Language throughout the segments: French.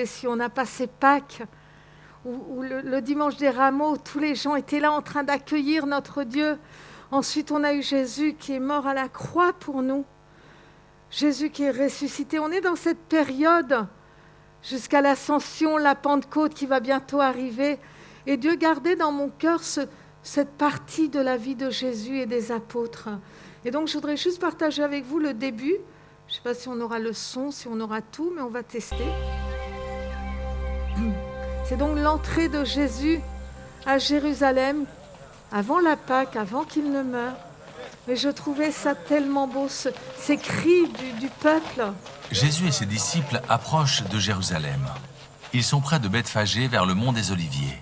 des cieux. On a passé Pâques, où le dimanche des rameaux, tous les gens étaient là en train d'accueillir notre Dieu. Ensuite, on a eu Jésus qui est mort à la croix pour nous. Jésus qui est ressuscité. On est dans cette période jusqu'à l'ascension, la Pentecôte qui va bientôt arriver. Et Dieu gardait dans mon cœur cette partie de la vie de Jésus et des apôtres. Et donc, je voudrais juste partager avec vous le début. Je ne sais pas si on aura le son, si on aura tout, mais on va tester. C'est donc l'entrée de Jésus à Jérusalem, avant la Pâque, avant qu'il ne meure. Mais je trouvais ça tellement beau, ces cris du peuple. Jésus et ses disciples approchent de Jérusalem. Ils sont près de Bethphagée, vers le mont des Oliviers.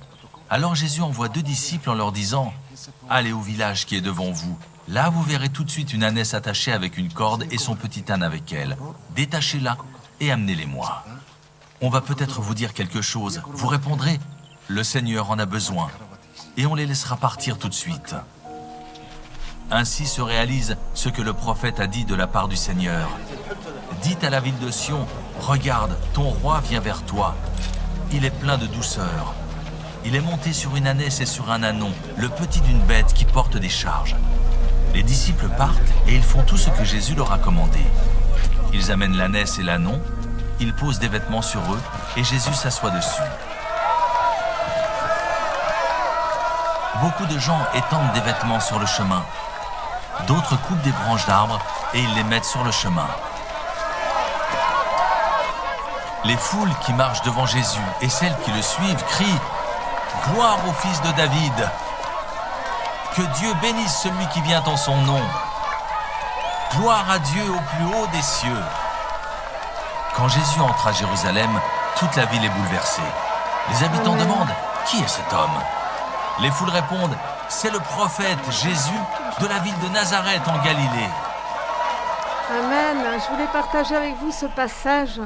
Alors Jésus envoie 2 disciples en leur disant « Allez au village qui est devant vous. Là, vous verrez tout de suite une ânesse attachée avec une corde et son petit âne avec elle. Détachez-la et amenez-les-moi. On va peut-être vous dire quelque chose. Vous répondrez « Le Seigneur en a besoin. » Et on les laissera partir tout de suite. Ainsi se réalise ce que le prophète a dit de la part du Seigneur. Dites à la ville de Sion, regarde, ton roi vient vers toi. Il est plein de douceur. Il est monté sur une ânesse et sur un ânon, le petit d'une bête qui porte des charges. Les disciples partent et ils font tout ce que Jésus leur a commandé. Ils amènent l'ânesse et l'ânon, ils posent des vêtements sur eux et Jésus s'assoit dessus. Beaucoup de gens étendent des vêtements sur le chemin. D'autres coupent des branches d'arbres et ils les mettent sur le chemin. Les foules qui marchent devant Jésus et celles qui le suivent crient « Gloire au Fils de David ! Que Dieu bénisse celui qui vient en son nom ! Gloire à Dieu au plus haut des cieux !» Quand Jésus entre à Jérusalem, toute la ville est bouleversée. Les habitants demandent « Qui est cet homme ?» Les foules répondent « C'est le prophète Jésus de la ville de Nazareth en Galilée. » Amen. Je voulais partager avec vous ce passage.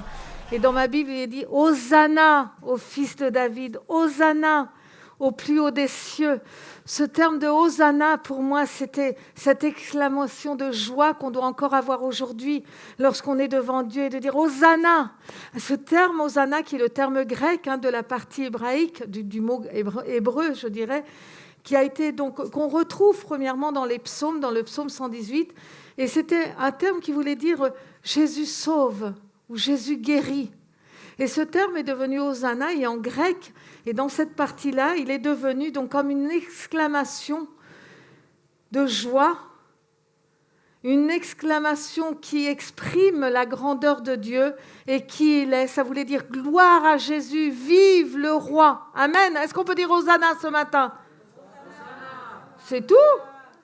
Et dans ma Bible, il est dit « Hosanna au Fils de David, Hosanna au plus haut des cieux ». Ce terme de Hosanna, pour moi, c'était cette exclamation de joie qu'on doit encore avoir aujourd'hui lorsqu'on est devant Dieu et de dire Hosanna. Ce terme Hosanna, qui est le terme grec de la partie hébraïque, du mot hébreu, je dirais, qui a été donc qu'on retrouve premièrement dans les psaumes, dans le psaume 118, et c'était un terme qui voulait dire Jésus sauve ou Jésus guérit. Et ce terme est devenu Hosanna, et en grec, et dans cette partie-là, il est devenu donc comme une exclamation de joie, une exclamation qui exprime la grandeur de Dieu et qui il est. Ça voulait dire gloire à Jésus, vive le roi. Amen. Est-ce qu'on peut dire Hosanna ce matin ? C'est tout ?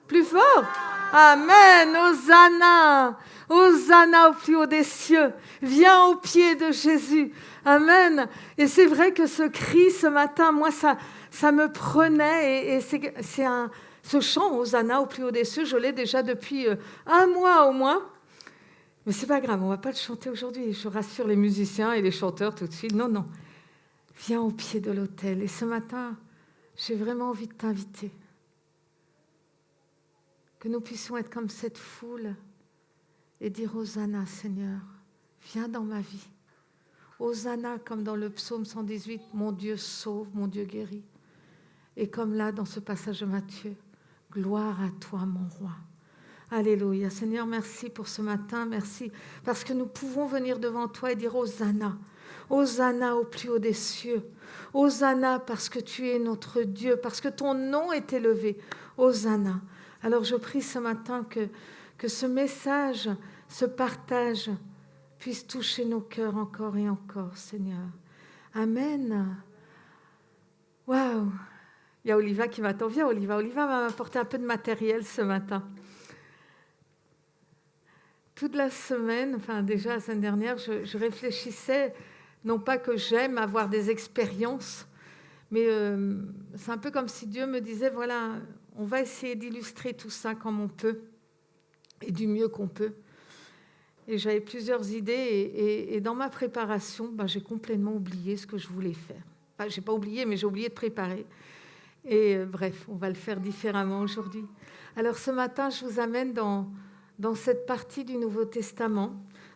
Plus fort ? Amen. Hosanna. Hosanna au plus haut des cieux. Viens au pied de Jésus. Amen. Et c'est vrai que ce cri ce matin, moi, ça me prenait. Et ce chant Hosanna au plus haut des cieux, je l'ai déjà depuis un mois au moins. Mais c'est pas grave, on va pas le chanter aujourd'hui. Je rassure les musiciens et les chanteurs tout de suite. Non, non. Viens au pied de l'autel. Et ce matin, j'ai vraiment envie de t'inviter. Que nous puissions être comme cette foule et dire Hosanna, Seigneur, viens dans ma vie. Hosanna, comme dans le psaume 118, mon Dieu sauve, mon Dieu guérit. Et comme là, dans ce passage de Matthieu, gloire à toi, mon roi. Alléluia. Seigneur, merci pour ce matin, merci, parce que nous pouvons venir devant toi et dire Hosanna. Hosanna au plus haut des cieux. Hosanna parce que tu es notre Dieu, parce que ton nom est élevé. Hosanna. Alors je prie ce matin que ce message, ce partage puisse toucher nos cœurs encore et encore, Seigneur. Amen. Waouh. Il y a Oliva qui m'attend. Viens, Oliva. Oliva va m'apporter un peu de matériel ce matin. Toute la semaine, enfin déjà la semaine dernière, je réfléchissais, non pas que j'aime avoir des expériences, mais c'est un peu comme si Dieu me disait, voilà, on va essayer d'illustrer tout ça comme on peut, et du mieux qu'on peut. Et j'avais plusieurs idées, et dans ma préparation, j'ai complètement oublié ce que je voulais faire. Enfin, je n'ai pas oublié, mais j'ai oublié de préparer. Et bref, on va le faire différemment aujourd'hui. Alors ce matin, je vous amène dans cette partie du Nouveau Testament,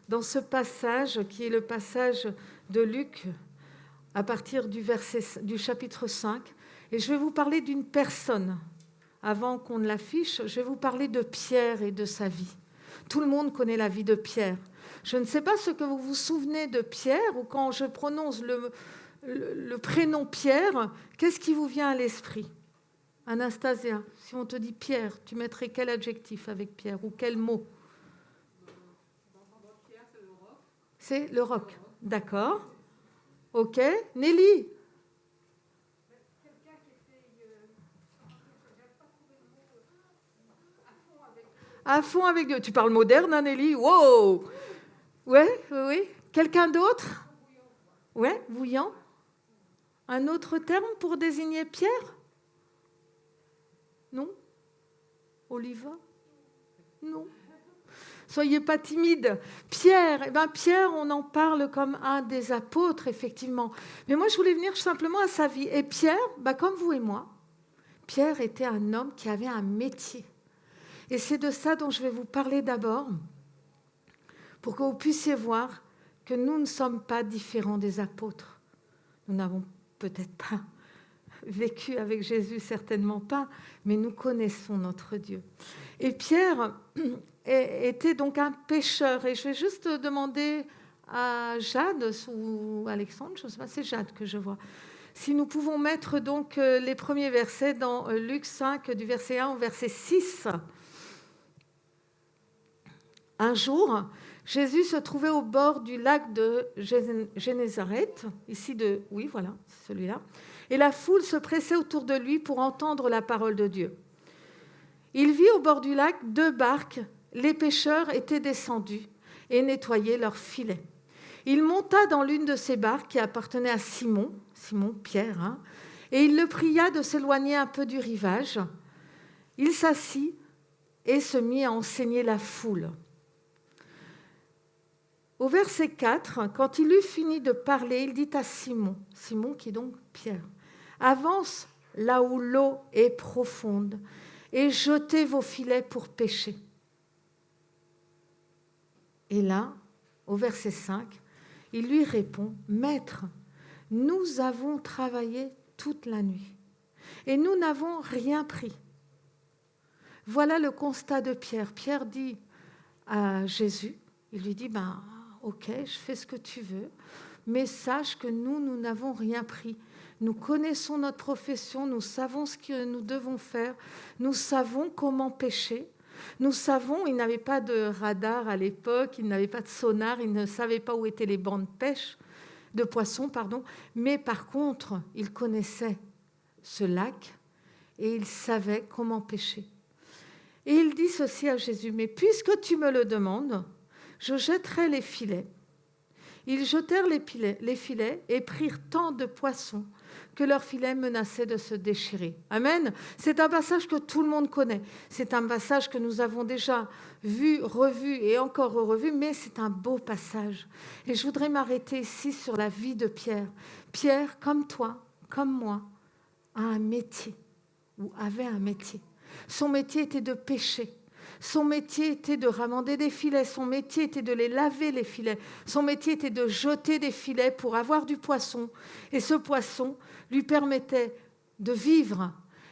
dans ce passage qui est le passage de Luc, à partir du chapitre 5. Et je vais vous parler d'une personne. Avant qu'on ne l'affiche, je vais vous parler de Pierre et de sa vie. Tout le monde connaît la vie de Pierre. Je ne sais pas ce que vous vous souvenez de Pierre, ou quand je prononce le prénom Pierre, qu'est-ce qui vous vient à l'esprit? Anastasia, si on te dit Pierre, tu mettrais quel adjectif avec Pierre ou quel mot? C'est le roc. D'accord. Ok. Nelly? À fond avec Dieu. Tu parles moderne, hein, Nelly? Wow! Ouais, oui. Quelqu'un d'autre? Ouais, bouillant. Un autre terme pour désigner Pierre? Non? Oliva? Non. Soyez pas timide. Pierre, Pierre, on en parle comme un des apôtres, effectivement. Mais moi, je voulais venir simplement à sa vie. Et Pierre, comme vous et moi, Pierre était un homme qui avait un métier. Et c'est de ça dont je vais vous parler d'abord, pour que vous puissiez voir que nous ne sommes pas différents des apôtres. Nous n'avons peut-être pas vécu avec Jésus, certainement pas, mais nous connaissons notre Dieu. Et Pierre était donc un pêcheur. Et je vais juste demander à Jade ou Alexandre, je ne sais pas, c'est Jade que je vois, si nous pouvons mettre donc les premiers versets dans Luc 5, du verset 1 au verset 6. Un jour, Jésus se trouvait au bord du lac de Génézareth, oui, voilà, c'est celui-là, et la foule se pressait autour de lui pour entendre la parole de Dieu. Il vit au bord du lac 2 barques. Les pêcheurs étaient descendus et nettoyaient leurs filets. Il monta dans l'une de ces barques qui appartenait à Simon Pierre, et il le pria de s'éloigner un peu du rivage. Il s'assit et se mit à enseigner la foule. Au verset 4, quand il eut fini de parler, il dit à Simon qui est donc Pierre, « Avance là où l'eau est profonde et jetez vos filets pour pêcher. » Et là, au verset 5, il lui répond, « Maître, nous avons travaillé toute la nuit et nous n'avons rien pris. » Voilà le constat de Pierre. Pierre dit à Jésus, il lui dit, ok, je fais ce que tu veux, mais sache que nous n'avons rien pris. Nous connaissons notre profession, nous savons ce que nous devons faire, nous savons comment pêcher. Nous savons, il n'avait pas de radar à l'époque, il n'avait pas de sonar, il ne savait pas où étaient les bancs de poissons, mais par contre, il connaissait ce lac et il savait comment pêcher. Et il dit ceci à Jésus, « Mais puisque tu me le demandes, je jetterai les filets. » Ils jetèrent les filets et prirent tant de poissons que leurs filets menaçaient de se déchirer. Amen. C'est un passage que tout le monde connaît. C'est un passage que nous avons déjà vu, revu et encore revu, mais c'est un beau passage. Et je voudrais m'arrêter ici sur la vie de Pierre. Pierre, comme toi, comme moi, a un métier, ou avait un métier. Son métier était de pêcher. Son métier était de ramener des filets. Son métier était de les laver, les filets. Son métier était de jeter des filets pour avoir du poisson. Et ce poisson lui permettait de vivre.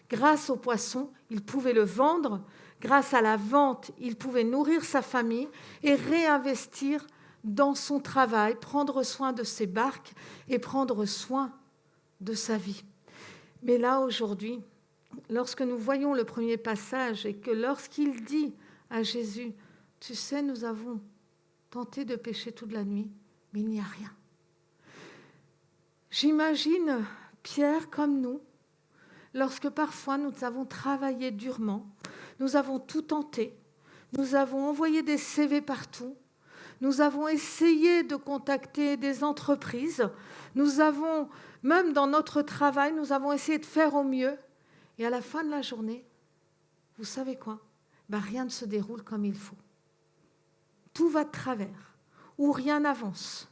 Grâce au poisson, il pouvait le vendre. Grâce à la vente, il pouvait nourrir sa famille et réinvestir dans son travail, prendre soin de ses barques et prendre soin de sa vie. Mais là, aujourd'hui, lorsque nous voyons le premier passage et que lorsqu'il dit à Jésus, « Tu sais, nous avons tenté de pêcher toute la nuit, mais il n'y a rien. » J'imagine Pierre comme nous, lorsque parfois nous avons travaillé durement, nous avons tout tenté, nous avons envoyé des CV partout, nous avons essayé de contacter des entreprises, nous avons, même dans notre travail, nous avons essayé de faire au mieux. Et à la fin de la journée, vous savez quoi ? Rien ne se déroule comme il faut. Tout va de travers, ou rien n'avance.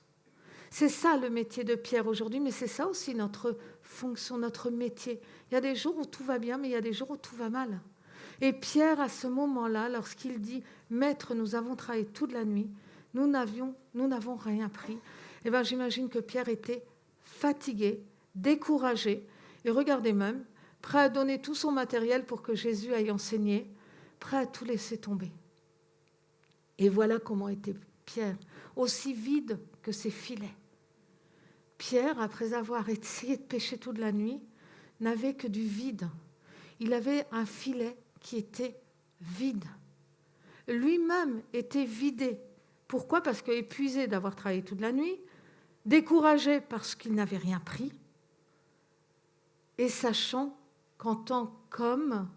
C'est ça le métier de Pierre aujourd'hui, mais c'est ça aussi notre fonction, notre métier. Il y a des jours où tout va bien, mais il y a des jours où tout va mal. Et Pierre, à ce moment-là, lorsqu'il dit « Maître, nous avons travaillé toute la nuit, nous n'avons rien pris », j'imagine que Pierre était fatigué, découragé, et regardez même, prêt à donner tout son matériel pour que Jésus aille enseigner, prêt à tout laisser tomber. Et voilà comment était Pierre, aussi vide que ses filets. Pierre, après avoir essayé de pêcher toute la nuit, n'avait que du vide. Il avait un filet qui était vide. Lui-même était vidé. Pourquoi ? Parce qu'épuisé d'avoir travaillé toute la nuit, découragé parce qu'il n'avait rien pris, et sachant qu'en tant qu'homme,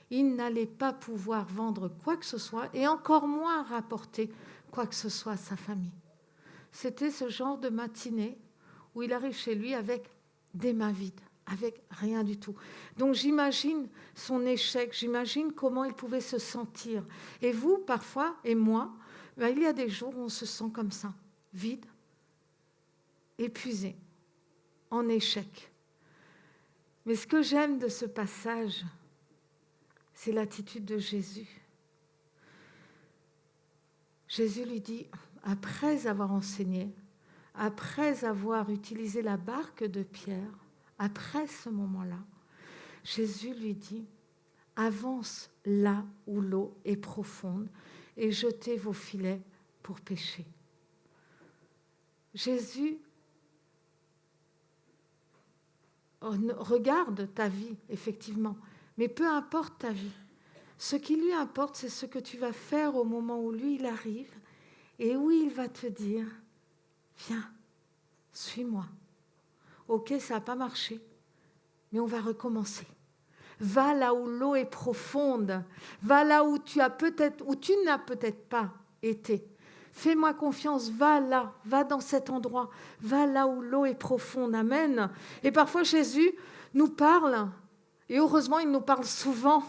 il n'allait pas pouvoir vendre quoi que ce soit, et encore moins rapporter quoi que ce soit à sa famille. C'était ce genre de matinée où il arrive chez lui avec des mains vides, avec rien du tout. Donc j'imagine son échec, j'imagine comment il pouvait se sentir. Et vous, parfois, et moi, il y a des jours où on se sent comme ça, vide, épuisé, en échec. Mais ce que j'aime de ce passage, c'est l'attitude de Jésus. Jésus lui dit, après avoir enseigné, après avoir utilisé la barque de Pierre, après ce moment-là, Jésus lui dit, avance là où l'eau est profonde et jetez vos filets pour pêcher. Jésus regarde ta vie, effectivement, mais peu importe ta vie. Ce qui lui importe, c'est ce que tu vas faire au moment où lui, il arrive et où il va te dire, viens, suis-moi. Ok, ça n'a pas marché, mais on va recommencer. Va là où l'eau est profonde, va là où tu n'as peut-être pas été. Fais-moi confiance, va là, va dans cet endroit, va là où l'eau est profonde. Amen. Et parfois Jésus nous parle, et heureusement il nous parle souvent,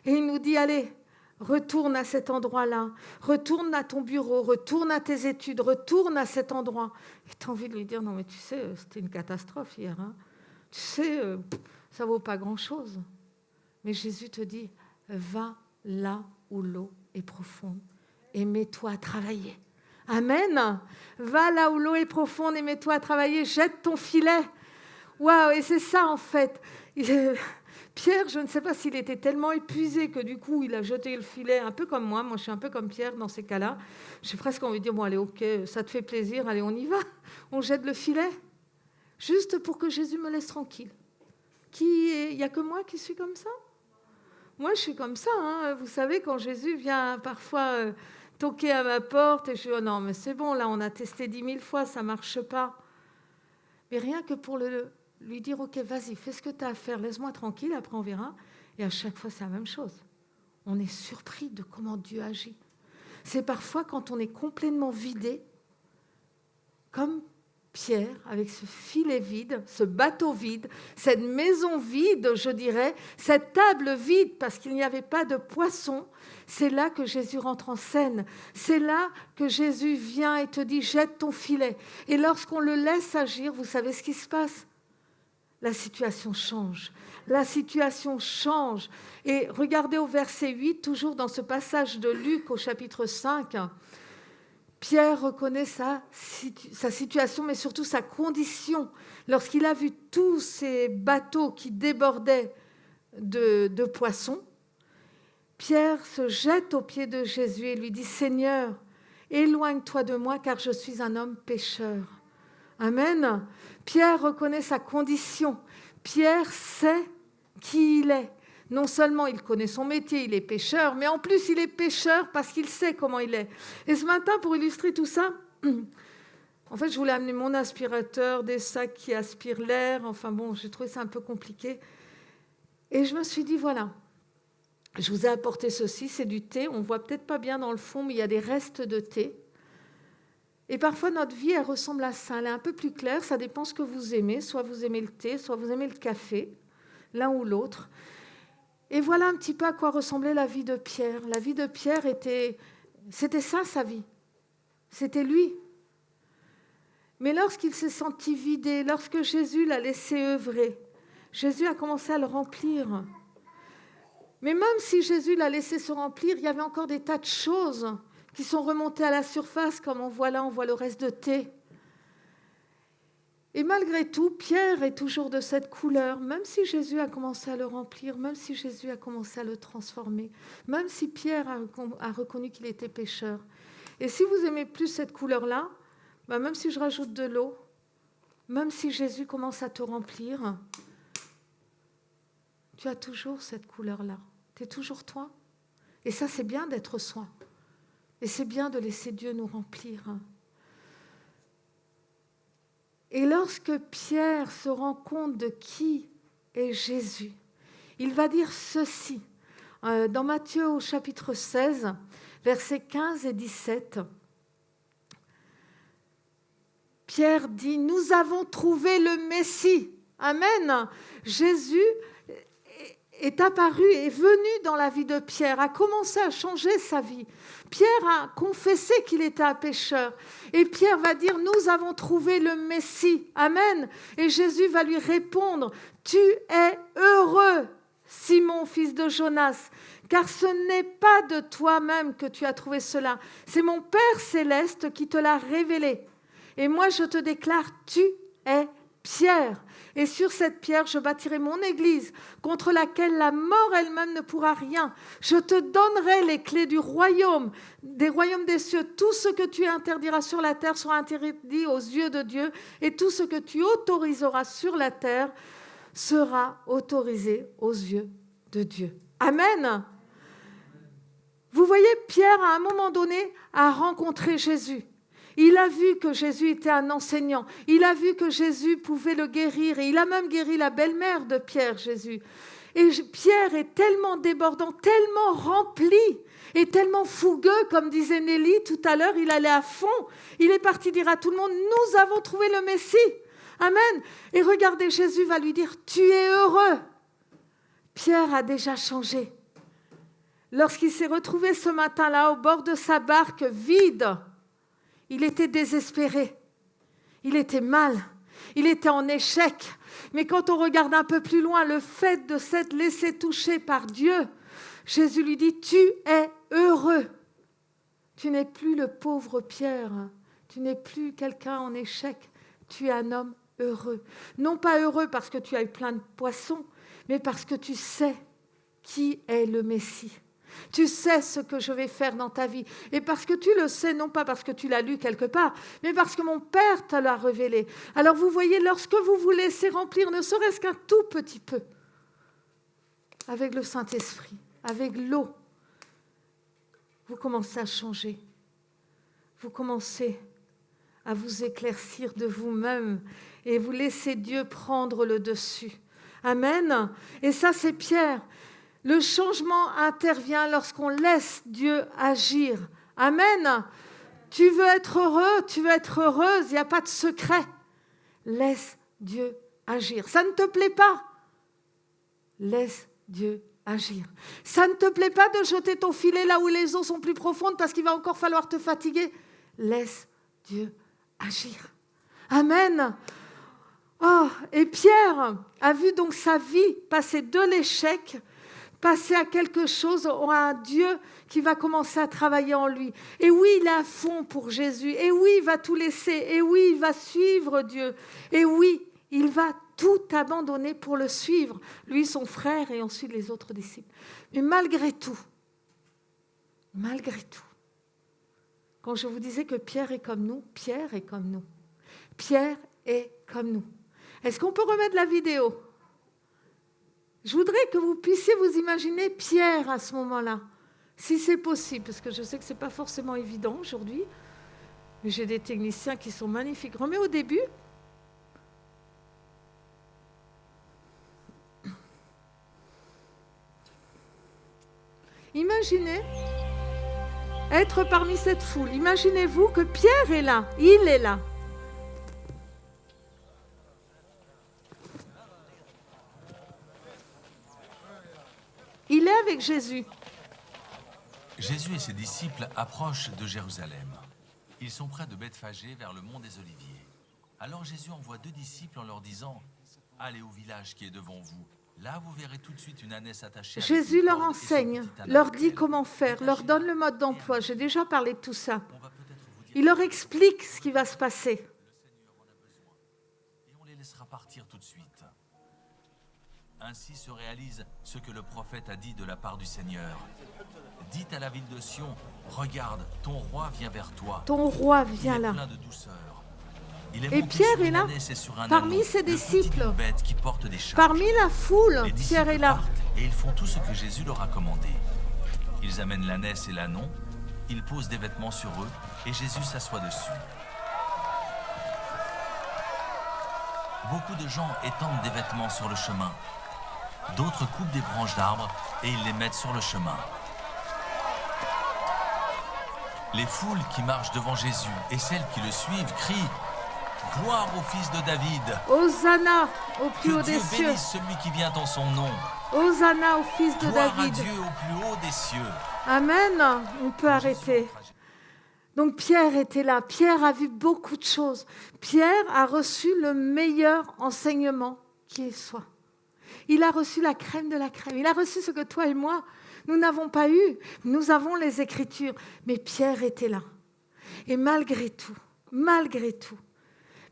et il nous dit, allez, retourne à cet endroit-là, retourne à ton bureau, retourne à tes études, retourne à cet endroit. Et tu as envie de lui dire, non mais tu sais, c'était une catastrophe hier. Hein. Tu sais, ça ne vaut pas grand-chose. Mais Jésus te dit, va là où l'eau est profonde et mets-toi à travailler. Amen. Va là où l'eau est profonde et mets-toi à travailler. Jette ton filet. Waouh, et c'est ça en fait. Pierre, je ne sais pas s'il était tellement épuisé que du coup, il a jeté le filet, un peu comme moi. Moi, je suis un peu comme Pierre dans ces cas-là. J'ai presque envie de dire, bon, allez, ok, ça te fait plaisir, allez, on y va. On jette le filet, juste pour que Jésus me laisse tranquille. Il n'y a que moi qui suis comme ça ? Moi, je suis comme ça. Hein. Vous savez, quand Jésus vient parfois toquer à ma porte, et je dis, oh non, mais c'est bon, là, on a testé 10 000 fois, ça ne marche pas. Mais rien que pour lui dire, ok, vas-y, fais ce que tu as à faire, laisse-moi tranquille, après on verra. Et à chaque fois, c'est la même chose. On est surpris de comment Dieu agit. C'est parfois quand on est complètement vidé, comme Pierre, avec ce filet vide, ce bateau vide, cette maison vide, je dirais, cette table vide parce qu'il n'y avait pas de poisson, c'est là que Jésus rentre en scène. C'est là que Jésus vient et te dit, jette ton filet. Et lorsqu'on le laisse agir, vous savez ce qui se passe ? La situation change. La situation change. Et regardez au verset 8, toujours dans ce passage de Luc au chapitre 5, Pierre reconnaît sa situation, mais surtout sa condition. Lorsqu'il a vu tous ces bateaux qui débordaient de poissons, Pierre se jette aux pieds de Jésus et lui dit « Seigneur, éloigne-toi de moi, car je suis un homme pécheur. » Amen. Pierre reconnaît sa condition. Pierre sait qui il est. Non seulement il connaît son métier, il est pêcheur, mais en plus il est pêcheur parce qu'il sait comment il est. Et ce matin, pour illustrer tout ça, en fait, je voulais amener mon aspirateur, des sacs qui aspirent l'air. Enfin bon, j'ai trouvé ça un peu compliqué. Et je me suis dit, voilà, je vous ai apporté ceci, c'est du thé. On ne voit peut-être pas bien dans le fond, mais il y a des restes de thé. Et parfois, notre vie, elle ressemble à ça. Elle est un peu plus claire, ça dépend ce que vous aimez. Soit vous aimez le thé, soit vous aimez le café, l'un ou l'autre. Et voilà un petit peu à quoi ressemblait la vie de Pierre. La vie de Pierre c'était ça sa vie. C'était lui. Mais lorsqu'il s'est senti vidé, lorsque Jésus l'a laissé œuvrer, Jésus a commencé à le remplir. Mais même si Jésus l'a laissé se remplir, il y avait encore des tas de choses qui sont remontées à la surface, comme on voit là, on voit le reste de thé. Et malgré tout, Pierre est toujours de cette couleur, même si Jésus a commencé à le remplir, même si Jésus a commencé à le transformer, même si Pierre a reconnu qu'il était pécheur. Et si vous aimez plus cette couleur-là, même si je rajoute de l'eau, même si Jésus commence à te remplir, tu as toujours cette couleur-là. Tu es toujours toi. Et ça, c'est bien d'être soi. Et c'est bien de laisser Dieu nous remplir. Et lorsque Pierre se rend compte de qui est Jésus, il va dire ceci. Dans Matthieu au chapitre 16, versets 15 et 17, Pierre dit « Nous avons trouvé le Messie ». Amen. Jésus est apparu, est venu dans la vie de Pierre, a commencé à changer sa vie. Pierre a confessé qu'il était un pécheur. Et Pierre va dire, nous avons trouvé le Messie. Amen. Et Jésus va lui répondre, tu es heureux, Simon, fils de Jonas, car ce n'est pas de toi-même que tu as trouvé cela. C'est mon Père céleste qui te l'a révélé. Et moi, je te déclare, tu es Pierre. Et sur cette pierre, je bâtirai mon église, contre laquelle la mort elle-même ne pourra rien. Je te donnerai les clés du royaume, des royaumes des cieux. Tout ce que tu interdiras sur la terre sera interdit aux yeux de Dieu, et tout ce que tu autoriseras sur la terre sera autorisé aux yeux de Dieu. Amen. Vous voyez, Pierre, à un moment donné, a rencontré Jésus. Il a vu que Jésus était un enseignant. Il a vu que Jésus pouvait le guérir. Et il a même guéri la belle-mère de Pierre, Jésus. Et Pierre est tellement débordant, tellement rempli et tellement fougueux, comme disait Nelly tout à l'heure, il allait à fond. Il est parti dire à tout le monde, nous avons trouvé le Messie. Amen. Et regardez, Jésus va lui dire, tu es heureux. Pierre a déjà changé. Lorsqu'il s'est retrouvé ce matin-là au bord de sa barque vide, il était désespéré, il était mal, il était en échec. Mais quand on regarde un peu plus loin, le fait de s'être laissé toucher par Dieu, Jésus lui dit, tu es heureux. Tu n'es plus le pauvre Pierre, tu n'es plus quelqu'un en échec, tu es un homme heureux. Non pas heureux parce que tu as eu plein de poissons, mais parce que tu sais qui est le Messie. Tu sais ce que je vais faire dans ta vie. Et parce que tu le sais, non pas parce que tu l'as lu quelque part, mais parce que mon Père te l'a révélé. Alors vous voyez, lorsque vous vous laissez remplir, ne serait-ce qu'un tout petit peu, avec le Saint-Esprit, avec l'eau, vous commencez à changer. Vous commencez à vous éclaircir de vous-même et vous laissez Dieu prendre le dessus. Amen. Et ça, c'est Pierre. Le changement intervient lorsqu'on laisse Dieu agir. Amen. Tu veux être heureux, tu veux être heureuse, il n'y a pas de secret. Laisse Dieu agir. Ça ne te plaît pas? Laisse Dieu agir. Ça ne te plaît pas de jeter ton filet là où les eaux sont plus profondes parce qu'il va encore falloir te fatiguer? Laisse Dieu agir. Amen. Oh, et Pierre a vu donc sa vie passer de l'échec, passer à quelque chose, à un Dieu qui va commencer à travailler en lui. Et oui, il est à fond pour Jésus. Et oui, il va tout laisser. Et oui, il va suivre Dieu. Et oui, il va tout abandonner pour le suivre. Lui, son frère et ensuite les autres disciples. Mais malgré tout, quand je vous disais que Pierre est comme nous, Pierre est comme nous. Pierre est comme nous. Est-ce qu'on peut remettre la vidéo ? Je voudrais que vous puissiez vous imaginer Pierre à ce moment-là, si c'est possible, parce que je sais que ce n'est pas forcément évident aujourd'hui, mais j'ai des techniciens qui sont magnifiques. Remets au début. Imaginez être parmi cette foule. Imaginez-vous que Pierre est là, il est là. Il est avec Jésus. Jésus et ses disciples approchent de Jérusalem. Ils sont près de Bethphagée, vers le mont des Oliviers. Alors Jésus envoie 2 disciples en leur disant « Allez au village qui est devant vous. Là, vous verrez tout de suite une ânesse attachée. » Jésus leur enseigne, leur dit comment faire, leur donne le mode d'emploi. J'ai déjà parlé de tout ça. Il leur explique ce qui va se passer. partir tout de suite. Ainsi se réalise ce que le prophète a dit de la part du Seigneur. Dites à la ville de Sion, regarde, ton roi vient vers toi. Ton roi vient Il est là. plein de douceur. Il est Et monté Pierre sur est une là, ânesse et sur un parmi ânon, ses le petit disciples. d'une bête qui porte des charges. Parmi la foule, Les Pierre est disciples là. partent et ils font tout ce que Jésus leur a commandé. Ils amènent l'ânesse et l'ânon, ils posent des vêtements sur eux et Jésus s'assoit dessus. Beaucoup de gens étendent des vêtements sur le chemin. D'autres coupent des branches d'arbres et ils les mettent sur le chemin. Les foules qui marchent devant Jésus et celles qui le suivent crient « Gloire au Fils de David !» Hosanna au plus haut Que Dieu des cieux. bénisse celui qui vient en son nom. Hosanna au Fils de Gloire à David. Dieu au plus haut des cieux. Amen. On peut arrêter. Donc Pierre était là. Pierre a vu beaucoup de choses. Pierre a reçu le meilleur enseignement qui soit. Il a reçu la crème de la crème. Il a reçu ce que toi et moi, nous n'avons pas eu. Nous avons les Écritures. Mais Pierre était là. Et malgré tout,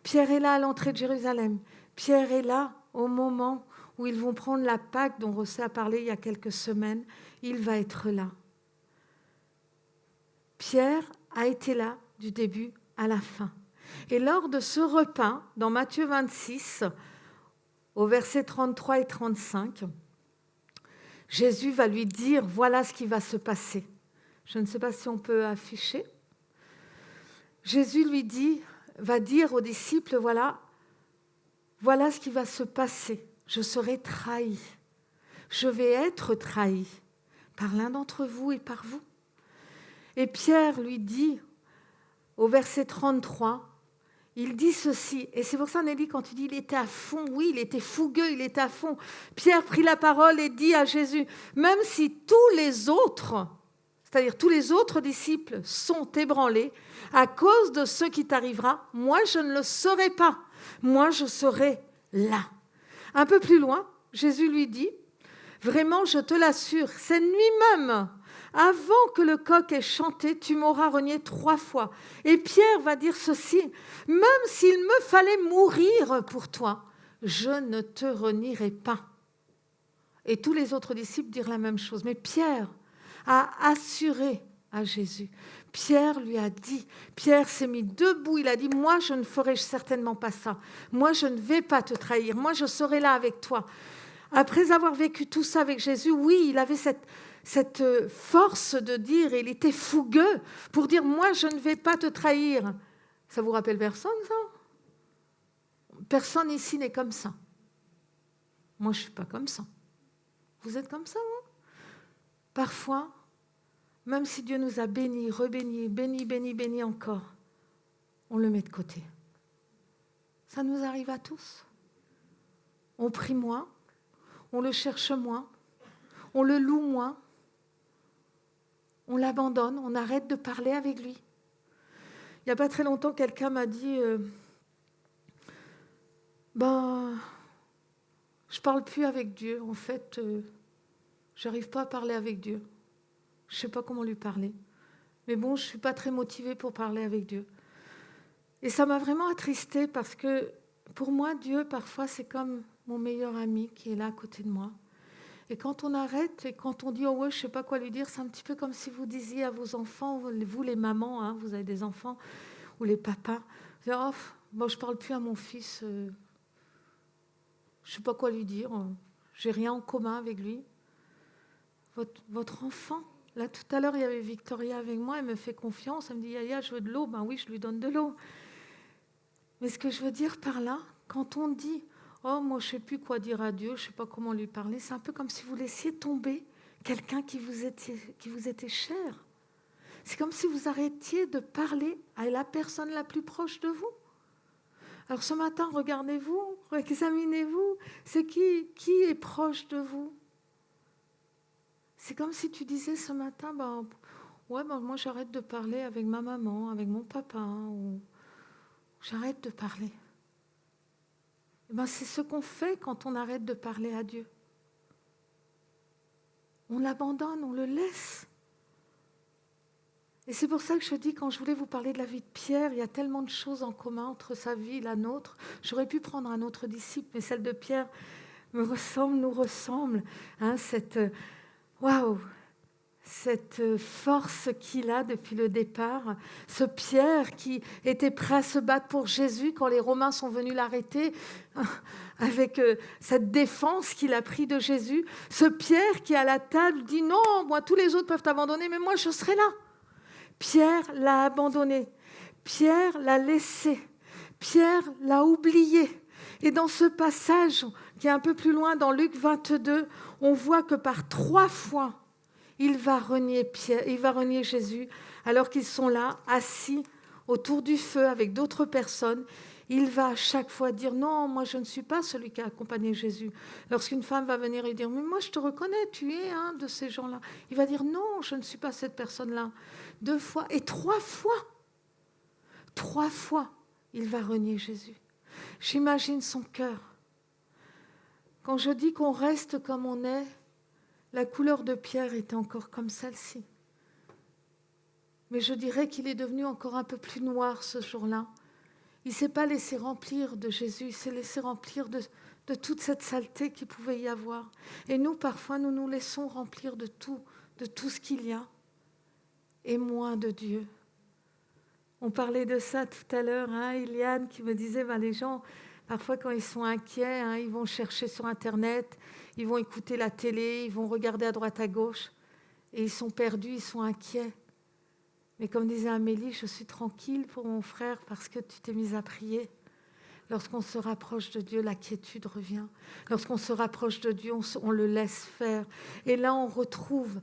Pierre est là à l'entrée de Jérusalem. Pierre est là au moment où ils vont prendre la Pâque dont Rossé a parlé il y a quelques semaines. Il va être là. Pierre a été là du début à la fin. Et lors de ce repas, dans Matthieu 26, au verset 33 et 35, Jésus va lui dire, voilà ce qui va se passer. Je ne sais pas si on peut afficher. Jésus va dire aux disciples, voilà ce qui va se passer. Je serai trahi. Je vais être trahi par l'un d'entre vous et par vous. Et Pierre lui dit, au verset 33, il dit ceci, et c'est pour ça Nelly, quand tu dis il était à fond, oui, il était fougueux, il était à fond. Pierre prit la parole et dit à Jésus, même si tous les autres, c'est-à-dire tous les autres disciples sont ébranlés à cause de ce qui t'arrivera, moi je ne le serai pas, moi je serai là. Un peu plus loin, Jésus lui dit, vraiment je te l'assure, cette nuit même, avant que le coq ait chanté, tu m'auras renié 3 fois. Et Pierre va dire ceci, même s'il me fallait mourir pour toi, je ne te renierai pas. Et tous les autres disciples dirent la même chose. Mais Pierre a assuré à Jésus. Pierre lui a dit, Pierre s'est mis debout, il a dit, moi je ne ferai certainement pas ça. Moi je ne vais pas te trahir, moi je serai là avec toi. Après avoir vécu tout ça avec Jésus, oui, il avait cette force de dire, et il était fougueux pour dire, moi je ne vais pas te trahir. Ça vous rappelle personne, ça? Personne ici n'est comme ça. Moi je ne suis pas comme ça. Vous êtes comme ça, hein? Parfois, même si Dieu nous a bénis, rebénis, bénis encore, on le met de côté. Ça nous arrive à tous. On prie moins, on le cherche moins, on le loue moins, on l'abandonne, on arrête de parler avec lui. Il n'y a pas très longtemps, quelqu'un m'a dit je ne parle plus avec Dieu. En fait, je n'arrive pas à parler avec Dieu. Je ne sais pas comment lui parler. Mais bon, je ne suis pas très motivée pour parler avec Dieu. Et ça m'a vraiment attristée parce que pour moi, Dieu, parfois, c'est comme mon meilleur ami qui est là à côté de moi. Et quand on arrête et quand on dit « Oh ouais, je ne sais pas quoi lui dire », c'est un petit peu comme si vous disiez à vos enfants, vous les mamans, hein, vous avez des enfants, ou les papas, vous dites, « Oh, je ne parle plus à mon fils, je ne sais pas quoi lui dire, je n'ai rien en commun avec lui. » Votre enfant, là tout à l'heure, il y avait Victoria avec moi, elle me fait confiance, elle me dit « Yaya, je veux de l'eau », ben oui, je lui donne de l'eau. Mais ce que je veux dire par là, quand on dit « Oh, moi, je ne sais plus quoi dire à Dieu, je ne sais pas comment lui parler », c'est un peu comme si vous laissiez tomber quelqu'un qui vous était cher. C'est comme si vous arrêtiez de parler à la personne la plus proche de vous. Alors ce matin, regardez-vous, examinez-vous, c'est qui est proche de vous? C'est comme si tu disais ce matin, moi j'arrête de parler avec ma maman, avec mon papa, ou j'arrête de parler. C'est ce qu'on fait quand on arrête de parler à Dieu. On l'abandonne, on le laisse. Et c'est pour ça que je dis, quand je voulais vous parler de la vie de Pierre, il y a tellement de choses en commun entre sa vie et la nôtre. J'aurais pu prendre un autre disciple, mais celle de Pierre nous ressemble. Hein, waouh, cette force qu'il a depuis le départ. Ce Pierre qui était prêt à se battre pour Jésus quand les Romains sont venus l'arrêter, avec cette défense qu'il a pris de Jésus. Ce Pierre qui, à la table, dit « Non, moi, tous les autres peuvent t'abandonner, mais moi, je serai là. » Pierre l'a abandonné. Pierre l'a laissé. Pierre l'a oublié. Et dans ce passage, qui est un peu plus loin, dans Luc 22, on voit que par 3 fois, il va renier Jésus, alors qu'ils sont là, assis autour du feu avec d'autres personnes. Il va à chaque fois dire « Non, moi je ne suis pas celui qui a accompagné Jésus. » Lorsqu'une femme va venir et dire « Mais moi je te reconnais, tu es un de ces gens-là. » Il va dire « Non, je ne suis pas cette personne-là. » 2 fois et 3 fois. 3 fois, il va renier Jésus. J'imagine son cœur. Quand je dis qu'on reste comme on est, la couleur de Pierre était encore comme celle-ci. Mais je dirais qu'il est devenu encore un peu plus noir ce jour-là. Il ne s'est pas laissé remplir de Jésus, il s'est laissé remplir de toute cette saleté qu'il pouvait y avoir. Et nous, parfois, nous nous laissons remplir de tout ce qu'il y a, et moins de Dieu. On parlait de ça tout à l'heure, hein, Iliane qui me disait, les gens, parfois quand ils sont inquiets, ils vont chercher sur Internet, ils vont écouter la télé, ils vont regarder à droite à gauche, et ils sont perdus, ils sont inquiets. Mais comme disait Amélie, je suis tranquille pour mon frère parce que tu t'es mise à prier. Lorsqu'on se rapproche de Dieu, la quiétude revient. Lorsqu'on se rapproche de Dieu, on le laisse faire. Et là, on retrouve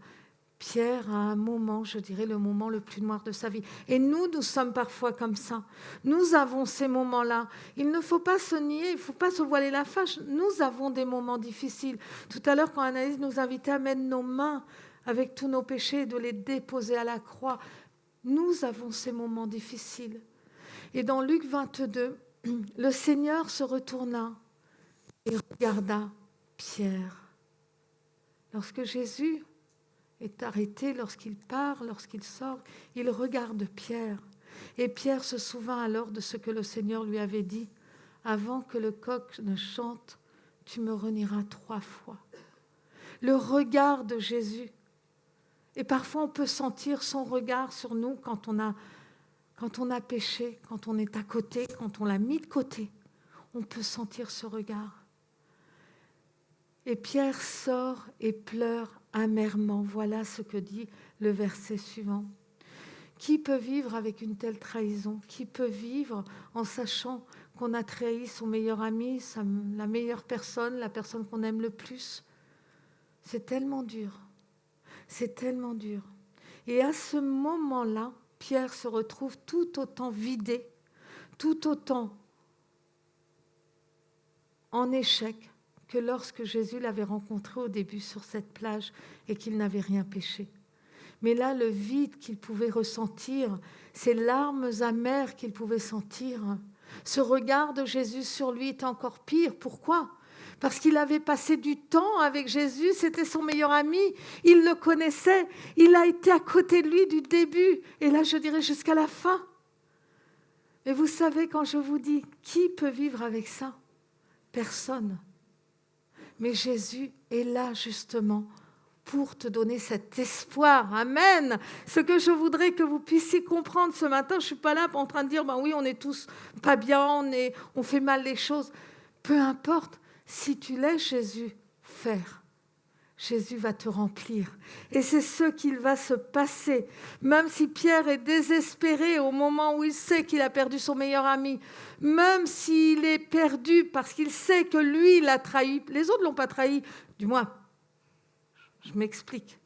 Pierre à un moment, je dirais, le moment le plus noir de sa vie. Et nous sommes parfois comme ça. Nous avons ces moments-là. Il ne faut pas se nier, il ne faut pas se voiler la face. Nous avons des moments difficiles. Tout à l'heure, quand Anaïs nous invitait à mettre nos mains avec tous nos péchés et de les déposer à la croix, nous avons ces moments difficiles. Et dans Luc 22, le Seigneur se retourna et regarda Pierre. Lorsque Jésus est arrêté, lorsqu'il part, lorsqu'il sort, il regarde Pierre. Et Pierre se souvint alors de ce que le Seigneur lui avait dit. « Avant que le coq ne chante, tu me renieras 3 fois. » Le regard de Jésus. Et parfois, on peut sentir son regard sur nous quand on a péché, quand on est à côté, quand on l'a mis de côté. On peut sentir ce regard. Et Pierre sort et pleure amèrement. Voilà ce que dit le verset suivant. Qui peut vivre avec une telle trahison? Qui peut vivre en sachant qu'on a trahi son meilleur ami, la meilleure personne, la personne qu'on aime le plus? C'est tellement dur. C'est tellement dur. Et à ce moment-là, Pierre se retrouve tout autant vidé, tout autant en échec que lorsque Jésus l'avait rencontré au début sur cette plage et qu'il n'avait rien péché. Mais là, le vide qu'il pouvait ressentir, ces larmes amères qu'il pouvait sentir, ce regard de Jésus sur lui était encore pire. Pourquoi ? Parce qu'il avait passé du temps avec Jésus, c'était son meilleur ami, il le connaissait, il a été à côté de lui du début, et là je dirais jusqu'à la fin. Et vous savez, quand je vous dis, qui peut vivre avec ça ? Personne. Mais Jésus est là justement pour te donner cet espoir. Amen. Ce que je voudrais que vous puissiez comprendre ce matin, je ne suis pas là en train de dire, oui, on est tous pas bien, on fait mal les choses. Peu importe. Si tu laisses Jésus faire, Jésus va te remplir. Et c'est ce qu'il va se passer. Même si Pierre est désespéré au moment où il sait qu'il a perdu son meilleur ami, même s'il est perdu parce qu'il sait que lui l'a trahi, les autres ne l'ont pas trahi, du moins, je m'explique.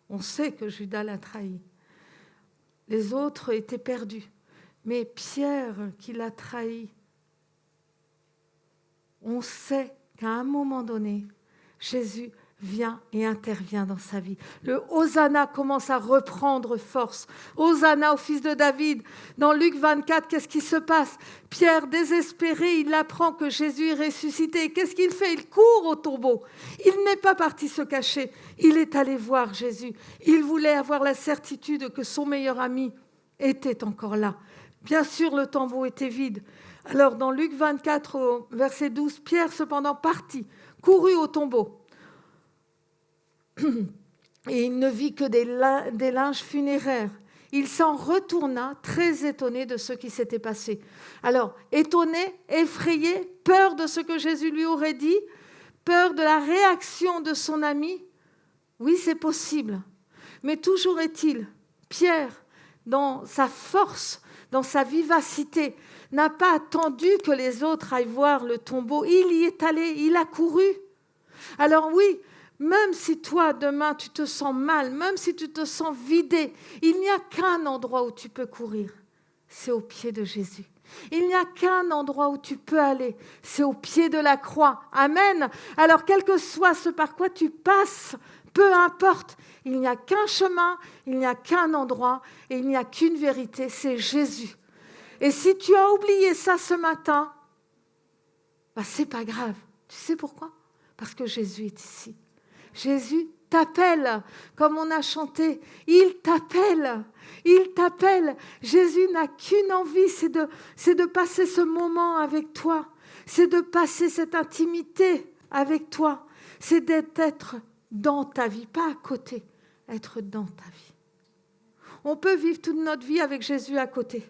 On sait que Judas l'a trahi. Les autres étaient perdus. Mais Pierre qui l'a trahi, on sait qu'à un moment donné, Jésus vient et intervient dans sa vie. Le Hosanna commence à reprendre force. Hosanna au fils de David. Dans Luc 24, qu'est-ce qui se passe? Pierre, désespéré, il apprend que Jésus est ressuscité. Qu'est-ce qu'il fait? Il court au tombeau. Il n'est pas parti se cacher. Il est allé voir Jésus. Il voulait avoir la certitude que son meilleur ami était encore là. Bien sûr, le tombeau était vide. Alors, dans Luc 24, au verset 12, Pierre, cependant, partit, courut au tombeau. Et il ne vit que des linges funéraires. Il s'en retourna, très étonné de ce qui s'était passé. Alors, étonné, effrayé, peur de ce que Jésus lui aurait dit, peur de la réaction de son ami. Oui, c'est possible. Mais toujours est-il, Pierre, dans sa force, dans sa vivacité, n'a pas attendu que les autres aillent voir le tombeau. Il y est allé, il a couru. Alors oui, même si toi, demain, tu te sens mal, même si tu te sens vidé, il n'y a qu'un endroit où tu peux courir, c'est au pied de Jésus. Il n'y a qu'un endroit où tu peux aller, c'est au pied de la croix. Amen. Alors, quel que soit ce par quoi tu passes, peu importe, il n'y a qu'un chemin, il n'y a qu'un endroit et il n'y a qu'une vérité, c'est Jésus. Et si tu as oublié ça ce matin, c'est pas grave. Tu sais pourquoi? Parce que Jésus est ici. Jésus t'appelle, comme on a chanté. Il t'appelle, il t'appelle. Jésus n'a qu'une envie, c'est de passer ce moment avec toi. C'est de passer cette intimité avec toi. C'est d'être dans ta vie, pas à côté, être dans ta vie. On peut vivre toute notre vie avec Jésus à côté.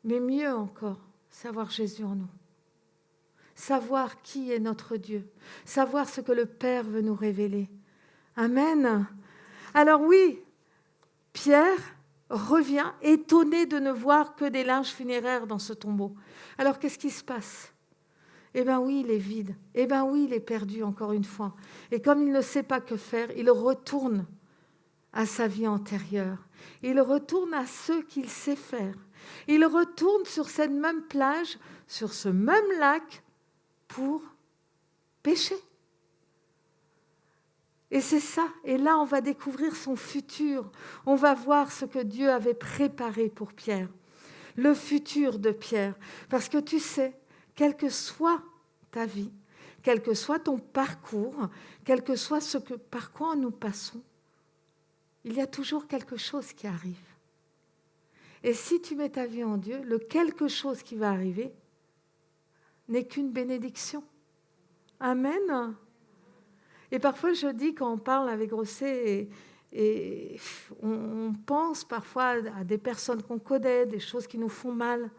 Mais mieux encore, savoir Jésus en nous. Savoir qui est notre Dieu. Savoir ce que le Père veut nous révéler. Amen. Alors oui, Pierre revient étonné de ne voir que des linges funéraires dans ce tombeau. Alors qu'est-ce qui se passe? Eh bien oui, il est vide. Eh bien oui, il est perdu encore une fois. Et comme il ne sait pas que faire, il retourne à sa vie antérieure. Il retourne à ce qu'il sait faire. Il retourne sur cette même plage, sur ce même lac, pour pécher. Et c'est ça. Et là, on va découvrir son futur. On va voir ce que Dieu avait préparé pour Pierre. Le futur de Pierre. Parce que tu sais, quelle que soit ta vie, quel que soit ton parcours, quel que soit par quoi nous passons, il y a toujours quelque chose qui arrive. Et si tu mets ta vie en Dieu, le quelque chose qui va arriver n'est qu'une bénédiction. Amen. Et parfois, je dis, quand on parle avec Grosset, et on pense parfois à des personnes qu'on connaît, des choses qui nous font mal.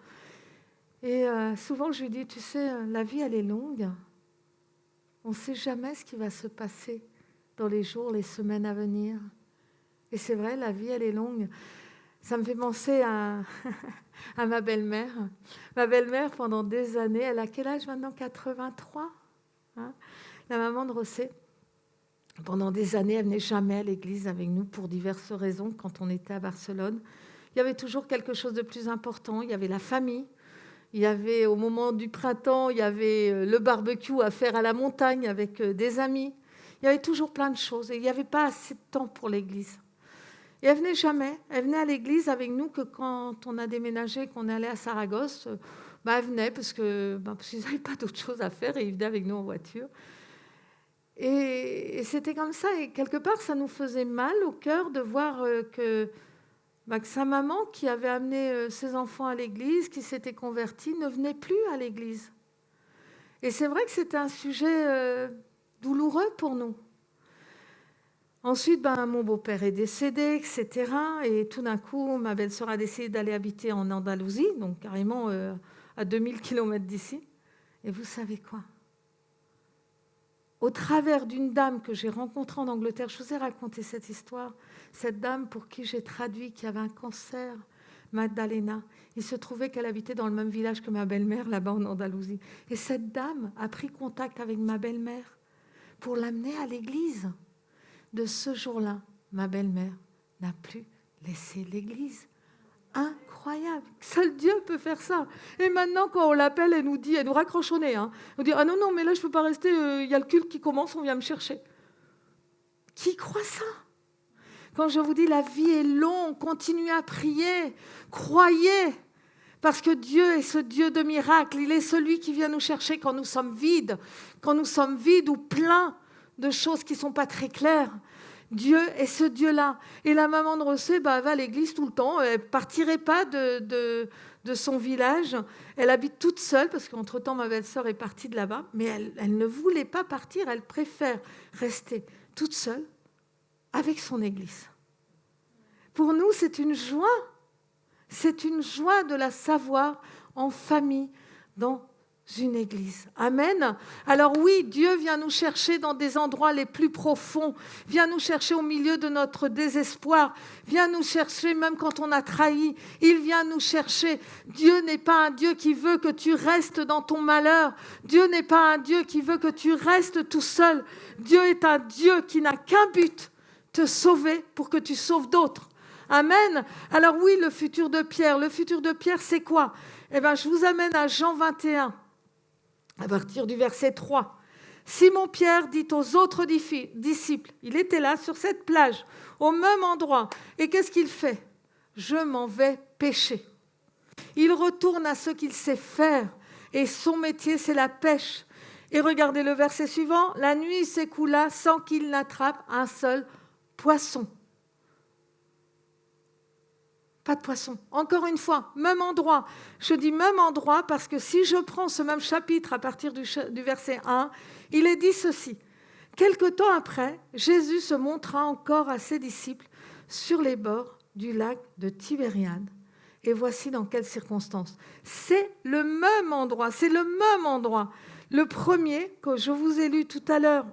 Et souvent, je lui dis, tu sais, la vie, elle est longue. On ne sait jamais ce qui va se passer dans les jours, les semaines à venir. Et c'est vrai, la vie, elle est longue. Ça me fait penser à ma belle-mère. Ma belle-mère, pendant des années, elle a quel âge maintenant? 83, hein, la maman de Rosset. Pendant des années, elle venait jamais à l'église avec nous pour diverses raisons. Quand on était à Barcelone, il y avait toujours quelque chose de plus important. Il y avait la famille. Il y avait, au moment du printemps, il y avait le barbecue à faire à la montagne avec des amis. Il y avait toujours plein de choses. Et il n'y avait pas assez de temps pour l'église. Et elle venait jamais. Elle venait à l'église avec nous que quand on a déménagé, qu'on allait à Saragosse, elle venait parce qu'ils n'avaient pas d'autre chose à faire et ils venaient avec nous en voiture. Et c'était comme ça. Et quelque part, ça nous faisait mal au cœur de voir que sa maman, qui avait amené ses enfants à l'église, qui s'était convertie, ne venait plus à l'église. Et c'est vrai que c'était un sujet douloureux pour nous. Ensuite, mon beau-père est décédé, etc. Et tout d'un coup, ma belle-sœur a décidé d'aller habiter en Andalousie, donc carrément à 2000 km d'ici. Et vous savez quoi? Au travers d'une dame que j'ai rencontrée en Angleterre, je vous ai raconté cette histoire, cette dame pour qui j'ai traduit, qui avait un cancer, Magdalena. Il se trouvait qu'elle habitait dans le même village que ma belle-mère, là-bas en Andalousie. Et cette dame a pris contact avec ma belle-mère pour l'amener à l'église. De ce jour-là, ma belle-mère n'a plus laissé l'église. Incroyable. incroyable. Seul Dieu peut faire ça. Et maintenant, quand on l'appelle, elle nous raccroche au nez. Elle nous dit, ah non, non, mais là, je ne peux pas rester, il y a le culte qui commence, on vient me chercher. Qui croit ça? Quand je vous dis, la vie est longue, continuez à prier, croyez. Parce que Dieu est ce Dieu de miracles. Il est celui qui vient nous chercher quand nous sommes vides ou pleins de choses qui ne sont pas très claires. Dieu est ce Dieu-là. Et la maman de Rossé, elle va à l'église tout le temps. Elle ne partirait pas de son village. Elle habite toute seule, parce qu'entre-temps, ma belle-sœur est partie de là-bas. Mais elle ne voulait pas partir. Elle préfère rester toute seule avec son église. Pour nous, c'est une joie. C'est une joie de la savoir en famille, dans une église. Amen. Alors oui, Dieu vient nous chercher dans des endroits les plus profonds, vient nous chercher au milieu de notre désespoir, vient nous chercher même quand on a trahi, il vient nous chercher. Dieu n'est pas un Dieu qui veut que tu restes dans ton malheur. Dieu n'est pas un Dieu qui veut que tu restes tout seul. Dieu est un Dieu qui n'a qu'un but, te sauver pour que tu sauves d'autres. Amen. Alors oui, le futur de Pierre. Le futur de Pierre, c'est quoi? Eh bien, je vous amène à Jean 21, à partir du verset 3. Simon-Pierre dit aux autres disciples, il était là sur cette plage, au même endroit. Et qu'est-ce qu'il fait? Je m'en vais pêcher. Il retourne à ce qu'il sait faire. Et son métier, c'est la pêche. Et regardez le verset suivant. La nuit s'écoula sans qu'il n'attrape un seul poisson. Pas de poisson. Encore une fois, même endroit. Je dis même endroit parce que si je prends ce même chapitre à partir du verset 1, il est dit ceci. Quelque temps après, Jésus se montra encore à ses disciples sur les bords du lac de Tibériade. Et voici dans quelles circonstances. C'est le même endroit. Le premier que je vous ai lu tout à l'heure,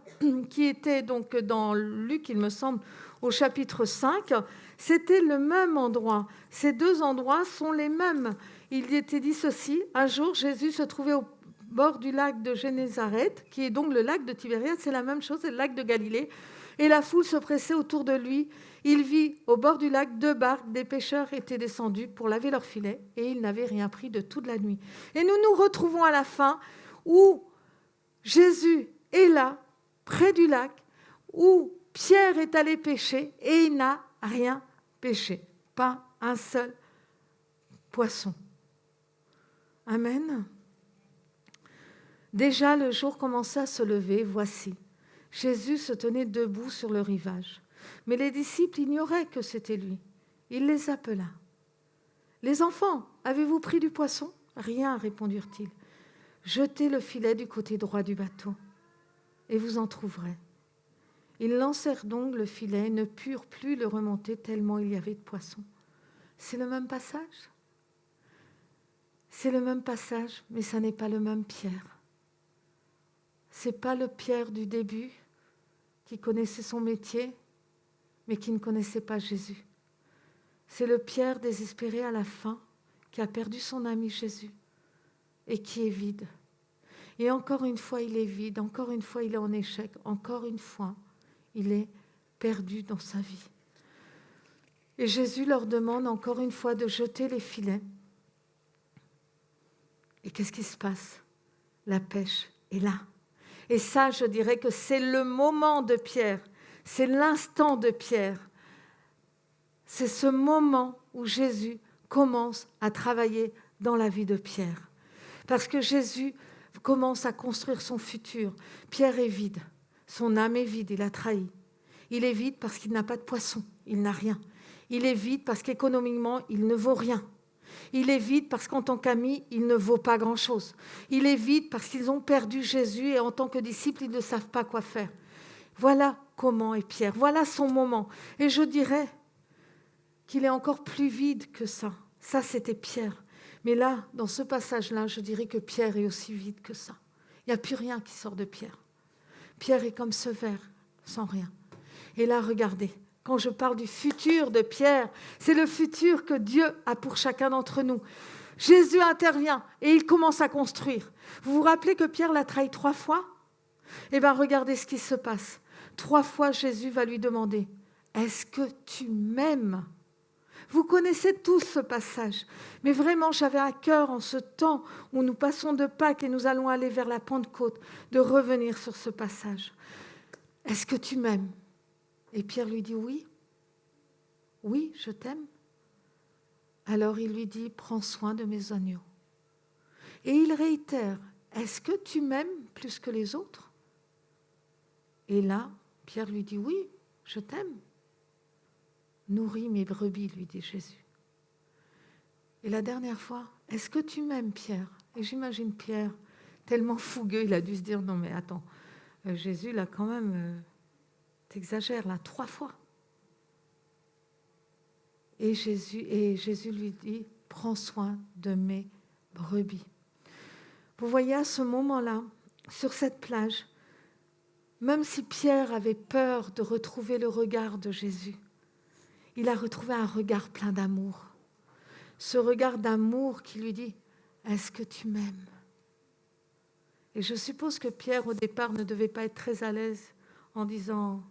qui était donc dans Luc, il me semble, au chapitre 5, c'était le même endroit. Ces deux endroits sont les mêmes. Il y était dit ceci, un jour, Jésus se trouvait au bord du lac de Génézareth, qui est donc le lac de Tibériade, c'est la même chose, c'est le lac de Galilée, et la foule se pressait autour de lui. Il vit au bord du lac 2 barques, des pêcheurs étaient descendus pour laver leurs filets, et ils n'avaient rien pris de toute la nuit. Et nous nous retrouvons à la fin, où Jésus est là, près du lac, où Pierre est allé pêcher, et il n'a rien pêché, pas un seul poisson. Amen. Déjà le jour commençait à se lever, voici. Jésus se tenait debout sur le rivage. Mais les disciples ignoraient que c'était lui. Il les appela. « Les enfants, avez-vous pris du poisson ?»« Rien, répondirent-ils. »« Jetez le filet du côté droit du bateau, et vous en trouverez. » Ils lancèrent donc le filet et ne purent plus le remonter tellement il y avait de poissons. C'est le même passage. C'est le même passage, mais ça n'est pas le même Pierre. Ce n'est pas le Pierre du début qui connaissait son métier, mais qui ne connaissait pas Jésus. C'est le Pierre désespéré à la fin, qui a perdu son ami Jésus et qui est vide. Et encore une fois, il est vide, encore une fois, il est en échec, encore une fois, il est perdu dans sa vie. Et Jésus leur demande encore une fois de jeter les filets. Et qu'est-ce qui se passe? La pêche est là. Et ça, je dirais que c'est le moment de Pierre, c'est l'instant de Pierre. C'est ce moment où Jésus commence à travailler dans la vie de Pierre. Parce que Jésus commence à construire son futur. Pierre est vide, son âme est vide, il a trahi. Il est vide parce qu'il n'a pas de poisson, il n'a rien. Il est vide parce qu'économiquement, il ne vaut rien. Il est vide parce qu'en tant qu'ami, il ne vaut pas grand-chose. Il est vide parce qu'ils ont perdu Jésus et en tant que disciples, ils ne savent pas quoi faire. Voilà comment est Pierre, voilà son moment. Et je dirais qu'il est encore plus vide que ça. Ça, c'était Pierre. Mais là, dans ce passage-là, je dirais que Pierre est aussi vide que ça. Il n'y a plus rien qui sort de Pierre. Pierre est comme ce verre, sans rien. Et là, regardez, quand je parle du futur de Pierre, c'est le futur que Dieu a pour chacun d'entre nous. Jésus intervient et il commence à construire. Vous vous rappelez que Pierre l'a trahi 3 fois? Eh bien, regardez ce qui se passe. 3 fois, Jésus va lui demander « Est-ce que tu m'aimes ?» Vous connaissez tous ce passage. Mais vraiment, j'avais à cœur, en ce temps où nous passons de Pâques et nous allons aller vers la Pentecôte, de revenir sur ce passage. Est-ce que tu m'aimes ? Et Pierre lui dit oui. Oui, je t'aime. Alors il lui dit, prends soin de mes agneaux. Et il réitère, est-ce que tu m'aimes plus que les autres ? Et là, Pierre lui dit, oui, je t'aime. Nourris mes brebis, lui dit Jésus. Et la dernière fois, est-ce que tu m'aimes, Pierre ? Et j'imagine Pierre, tellement fougueux, il a dû se dire, non mais attends, Jésus, là quand même, t'exagères, là, 3 fois. Et Jésus lui dit, prends soin de mes brebis. Vous voyez, à ce moment-là, sur cette plage, même si Pierre avait peur de retrouver le regard de Jésus, il a retrouvé un regard plein d'amour. Ce regard d'amour qui lui dit, est-ce que tu m'aimes ? Et je suppose que Pierre, au départ, ne devait pas être très à l'aise en disant,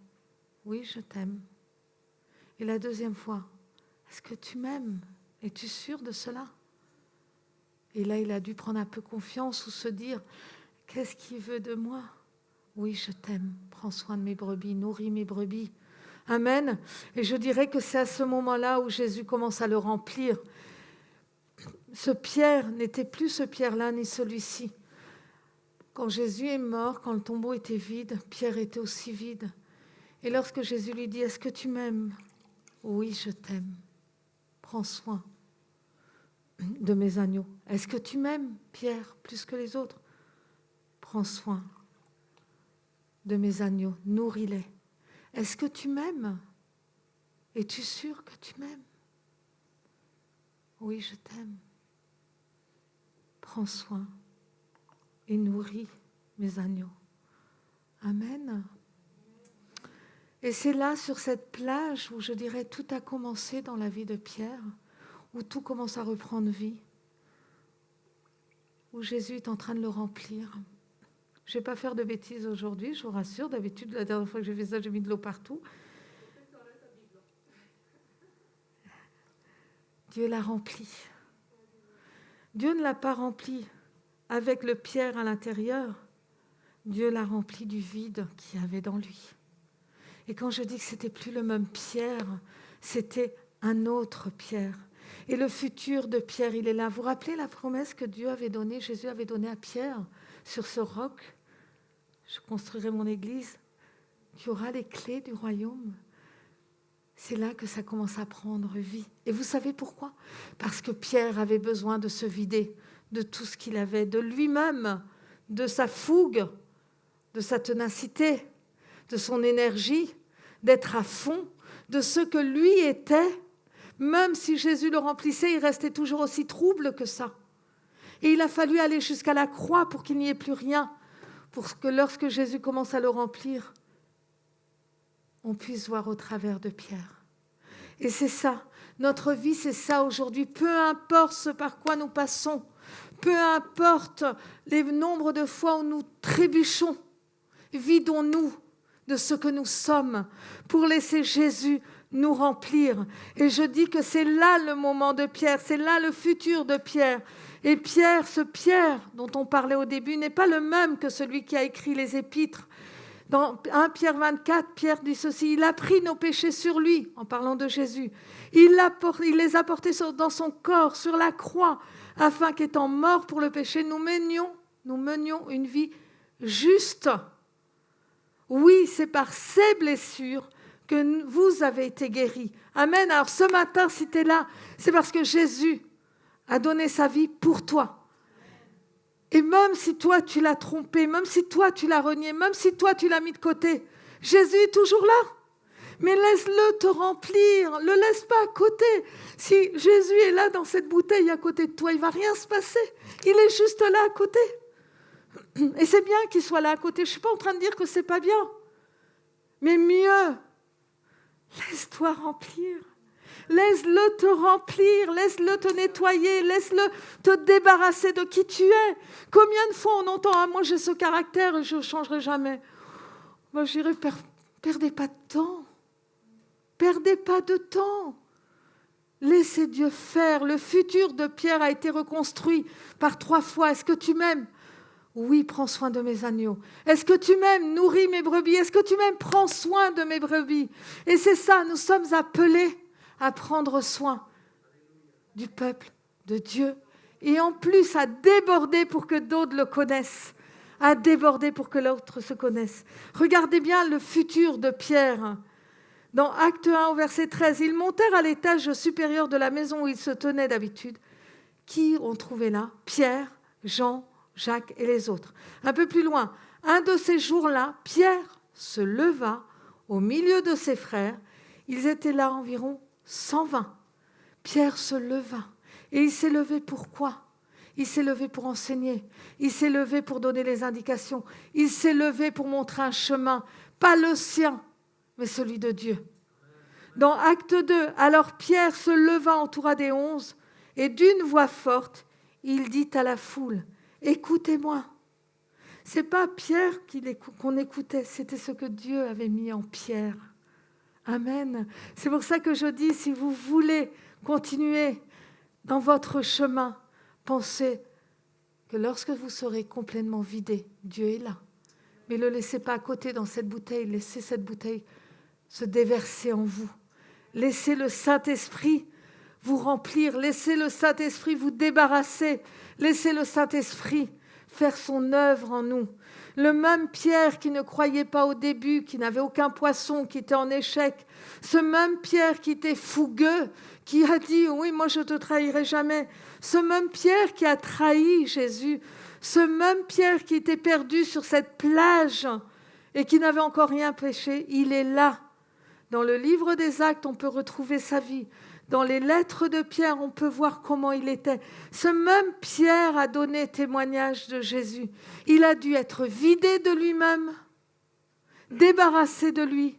oui, je t'aime. Et la deuxième fois, est-ce que tu m'aimes ? Es-tu sûr de cela ? Et là, il a dû prendre un peu confiance ou se dire, qu'est-ce qu'il veut de moi ? Oui, je t'aime, prends soin de mes brebis, nourris mes brebis. Amen. Et je dirais que c'est à ce moment-là où Jésus commence à le remplir. Ce Pierre n'était plus ce Pierre-là, ni celui-ci. Quand Jésus est mort, quand le tombeau était vide, Pierre était aussi vide. Et lorsque Jésus lui dit, est-ce que tu m'aimes ? Oui, je t'aime. Prends soin de mes agneaux. Est-ce que tu m'aimes, Pierre, plus que les autres ? Prends soin de mes agneaux, nourris-les. Est-ce que tu m'aimes ? Es-tu sûr que tu m'aimes ? Oui, je t'aime. Prends soin et nourris mes agneaux. Amen. Et c'est là, sur cette plage, où je dirais tout a commencé dans la vie de Pierre, où tout commence à reprendre vie, où Jésus est en train de le remplir. Je ne vais pas faire de bêtises aujourd'hui, je vous rassure. D'habitude, la dernière fois que j'ai fait ça, j'ai mis de l'eau partout. Dieu l'a rempli. Dieu ne l'a pas rempli avec le Pierre à l'intérieur. Dieu l'a rempli du vide qu'il y avait dans lui. Et quand je dis que ce n'était plus le même Pierre, c'était un autre Pierre. Et le futur de Pierre, il est là. Vous vous rappelez la promesse que Dieu avait donnée, Jésus avait donnée à Pierre sur ce roc ? Je construirai mon église. Tu auras les clés du royaume. C'est là que ça commence à prendre vie. Et vous savez pourquoi ? Parce que Pierre avait besoin de se vider de tout ce qu'il avait, de lui-même, de sa fougue, de sa ténacité, de son énergie, d'être à fond, de ce que lui était. Même si Jésus le remplissait, il restait toujours aussi trouble que ça. Et il a fallu aller jusqu'à la croix pour qu'il n'y ait plus rien, pour que lorsque Jésus commence à le remplir, on puisse voir au travers de Pierre. Et c'est ça, notre vie, c'est ça aujourd'hui. Peu importe ce par quoi nous passons, peu importe les nombres de fois où nous trébuchons, vidons-nous de ce que nous sommes pour laisser Jésus nous remplir. Et je dis que c'est là le moment de Pierre, c'est là le futur de Pierre. Et Pierre, ce Pierre dont on parlait au début, n'est pas le même que celui qui a écrit les épîtres. Dans 1 Pierre 24, Pierre dit ceci, il a pris nos péchés sur lui, en parlant de Jésus. Il les a portés dans son corps, sur la croix, afin qu'étant mort pour le péché, nous menions une vie juste. Oui, c'est par ces blessures que vous avez été guéris. Amen. Alors ce matin, si tu es là, c'est parce que Jésus a donné sa vie pour toi. Et même si toi, tu l'as trompé, même si toi, tu l'as renié, même si toi, tu l'as mis de côté, Jésus est toujours là. Mais laisse-le te remplir, ne le laisse pas à côté. Si Jésus est là dans cette bouteille à côté de toi, il ne va rien se passer. Il est juste là à côté. Et c'est bien qu'il soit là à côté. Je ne suis pas en train de dire que ce n'est pas bien. Mais mieux, laisse-toi remplir. Laisse-le te remplir, laisse-le te nettoyer, laisse-le te débarrasser de qui tu es. Combien de fois on entend « Ah, moi j'ai ce caractère et je ne changerai jamais ». Moi je dirais, perdez pas de temps. Perdez pas de temps. Laissez Dieu faire. Le futur de Pierre a été reconstruit par 3 fois. Est-ce que tu m'aimes? Oui, prends soin de mes agneaux. Est-ce que tu m'aimes? Nourris mes brebis. Est-ce que tu m'aimes? Prends soin de mes brebis. Et c'est ça, nous sommes appelés à prendre soin du peuple de Dieu. Et en plus, à déborder pour que d'autres le connaissent. À déborder pour que l'autre se connaisse. Regardez bien le futur de Pierre. Dans Acte 1, au verset 13, ils montèrent à l'étage supérieur de la maison où ils se tenaient d'habitude. Qui ont trouvé là? Pierre, Jean, Jacques et les autres. Un peu plus loin, un de ces jours-là, Pierre se leva au milieu de ses frères. Ils étaient là environ 120. Pierre se leva. Et il s'est levé pourquoi? Il s'est levé pour enseigner. Il s'est levé pour donner les indications. Il s'est levé pour montrer un chemin, pas le sien, mais celui de Dieu. Dans Acte 2, alors Pierre se leva, entoura des 11, et d'une voix forte, il dit à la foule, « Écoutez-moi ». Ce n'est pas Pierre qu'on écoutait, c'était ce que Dieu avait mis en Pierre. Amen. C'est pour ça que je dis, si vous voulez continuer dans votre chemin, pensez que lorsque vous serez complètement vidé, Dieu est là. Mais ne le laissez pas à côté dans cette bouteille, laissez cette bouteille se déverser en vous. Laissez le Saint-Esprit vous remplir, laissez le Saint-Esprit vous débarrasser, laissez le Saint-Esprit faire son œuvre en nous. Le même Pierre qui ne croyait pas au début, qui n'avait aucun poisson, qui était en échec, ce même Pierre qui était fougueux, qui a dit « Oui, moi je ne te trahirai jamais », ce même Pierre qui a trahi Jésus, ce même Pierre qui était perdu sur cette plage et qui n'avait encore rien péché, il est là. Dans le livre des Actes, on peut retrouver sa vie. Dans les lettres de Pierre, on peut voir comment il était. Ce même Pierre a donné témoignage de Jésus. Il a dû être vidé de lui-même, débarrassé de lui,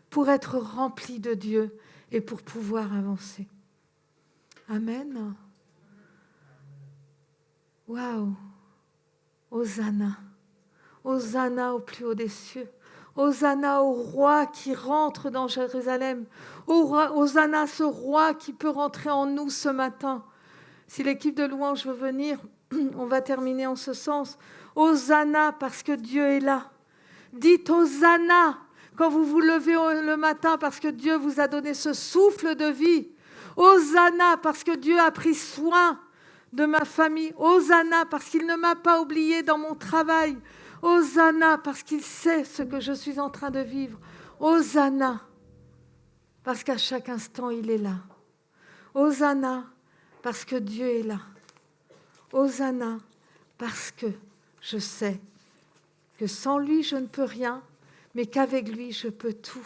pour être rempli de Dieu et pour pouvoir avancer. Amen. Waouh! Hosanna! Hosanna au plus haut des cieux! Hosanna au roi qui rentre dans Jérusalem. Hosanna ce roi qui peut rentrer en nous ce matin. Si l'équipe de louange veut venir, on va terminer en ce sens. Hosanna parce que Dieu est là. Dites Hosanna quand vous vous levez le matin parce que Dieu vous a donné ce souffle de vie. Hosanna parce que Dieu a pris soin de ma famille. Hosanna parce qu'il ne m'a pas oublié dans mon travail. Hosanna parce qu'il sait ce que je suis en train de vivre. Hosanna parce qu'à chaque instant il est là. Hosanna parce que Dieu est là. Hosanna parce que je sais que sans lui je ne peux rien, mais qu'avec lui je peux tout.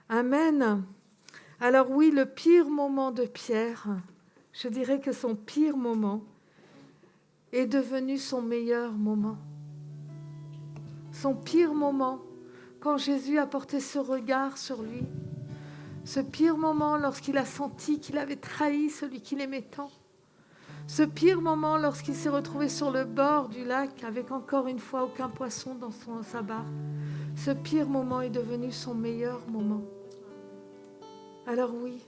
Amen. Alors oui, le pire moment de Pierre, je dirais que son pire moment est devenu son meilleur moment. Son pire moment, quand Jésus a porté ce regard sur lui. Ce pire moment lorsqu'il a senti qu'il avait trahi celui qu'il aimait tant. Ce pire moment lorsqu'il s'est retrouvé sur le bord du lac avec encore une fois aucun poisson dans sa barque. Ce pire moment est devenu son meilleur moment. Alors oui,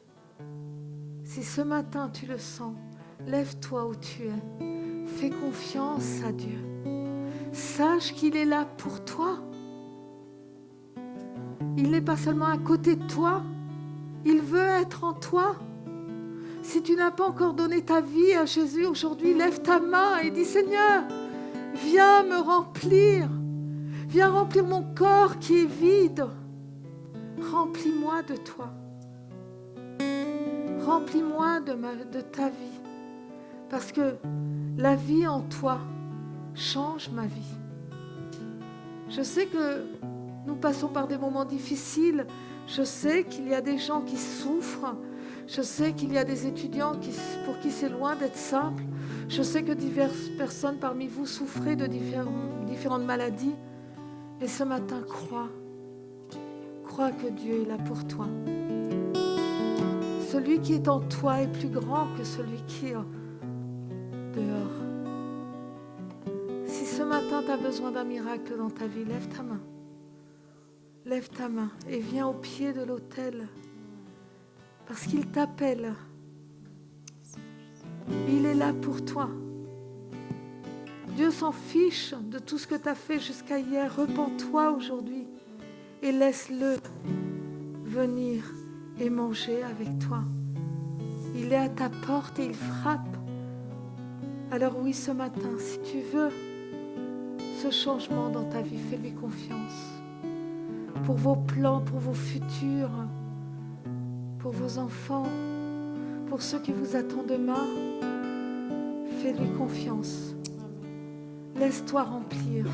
si ce matin tu le sens, lève-toi où tu es. Fais confiance à Dieu. Sache qu'il est là pour toi. Il n'est pas seulement à côté de toi, il veut être en toi. Si tu n'as pas encore donné ta vie à Jésus aujourd'hui, lève ta main et dis Seigneur, viens me remplir. Viens remplir mon corps qui est vide. Remplis-moi de toi. Remplis-moi de ta vie. Parce que la vie en toi change ma vie. Je sais que nous passons par des moments difficiles. Je sais qu'il y a des gens qui souffrent. Je sais qu'il y a des étudiants pour qui c'est loin d'être simple. Je sais que diverses personnes parmi vous souffrez de différentes maladies. Et ce matin, crois que Dieu est là pour toi. Celui qui est en toi est plus grand que celui qui est dehors. Si ce matin tu as besoin d'un miracle dans ta vie, lève ta main. Lève ta main et viens au pied de l'autel. Parce qu'il t'appelle. Il est là pour toi. Dieu s'en fiche de tout ce que tu as fait jusqu'à hier. Repens-toi aujourd'hui et laisse-le venir et manger avec toi. Il est à ta porte et il frappe. Alors oui, ce matin, si tu veux ce changement dans ta vie, fais-lui confiance. Pour vos plans, pour vos futurs, pour vos enfants, pour ceux qui vous attendent demain, fais-lui confiance. Laisse-toi remplir.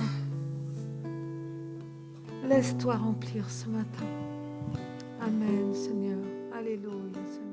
Laisse-toi remplir ce matin. Amen, Seigneur. Alléluia, Seigneur.